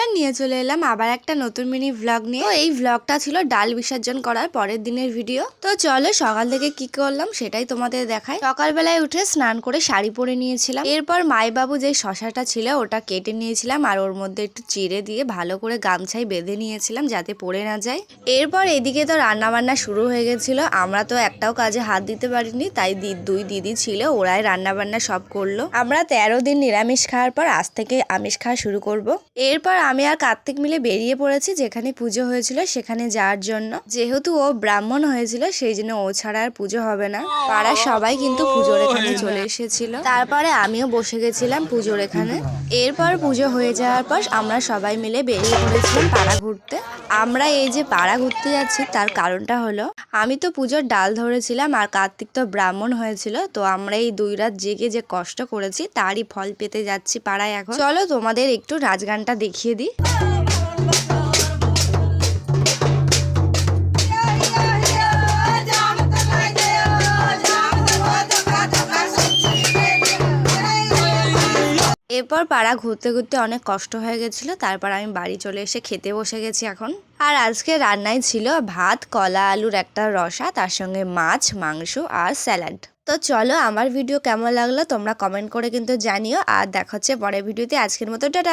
Everyone, নিয়ে চলে এলাম আবার একটা নতুন মিনি ভ্লগ নিয়ে। তো এই ভ্লগটা ছিল ডাল বিসর্জন করার পরের দিনের ভিডিও। তো চলো সকাল থেকে কি করলাম সেটাই তোমাদের দেখাই। সকালবেলায় উঠে স্নান করে শাড়ি পরে নিয়েছিলাম। এরপর মাইবাবু যে শশাটা ছিল ওটা কেটে নিয়েছিলাম আর ওর মধ্যে একটু চিড়ে দিয়ে ভালো করে গামছায় বেঁধে নিয়েছিলাম যাতে পড়ে না যায়। এরপর এদিকে তো রান্না বান্না শুরু হয়ে গেছিল। আমরা তো একটাও কাজে হাত দিতে পারিনি, তাই দুই দিদি ছিল, ওরাই রান্না বান্না সব করলো। আমরা 13 দিন নিরামিষ খাওয়ার পর আজ থেকে আমিষ খাওয়া শুরু করব। এরপর আমি আর কার্তিক মিলে বেরিয়ে পড়েছি যেখানে পুজো হয়েছিল সেখানে যাওয়ার জন্য। যেহেতু ও ব্রাহ্মণ হয়েছিল সেই জন্য ও ছাড়া আর পুজো হবে না। পাড়ার সবাই কিন্তু পুজোর এখানে চলে এসেছিল। তারপরে আমিও বসে গেছিলাম পুজোর এখানে। এরপর পুজো হয়ে যাওয়ার পর আমরা সবাই মিলে বেরিয়ে পড়েছিলাম পাড়া ঘুরতে। আমরা এই যে পাড়া ঘুরতে যাচ্ছি তার কারণটা হলো আমি তো পুজোর ডাল ধরেছিলাম আর কার্তিক তো ব্রাহ্মণ হয়েছিল। তো আমরা এই 2 রাত জেগে যে কষ্ট করেছি তারই ফল পেতে যাচ্ছি পাড়ায়। এখন চলো তোমাদের একটু নাচ গানটা দেখিয়ে দিই। এরপর পাড়া ঘুরতে ঘুরতে অনেক কষ্ট হয়ে গেছিল। তারপর আমি বাড়ি চলে এসে খেতে বসে গেছি এখন। আর আজকে রান্নায় ছিল ভাত, কলা আলুর একটা রসা, তার সঙ্গে মাছ, মাংস আর স্যালাড। তো চলো আমার ভিডিও কেমন লাগলো তোমরা কমেন্ট করে কিন্তু জানিও। আর দেখা হচ্ছে পরের ভিডিওতে। আজকের মতো টাটা।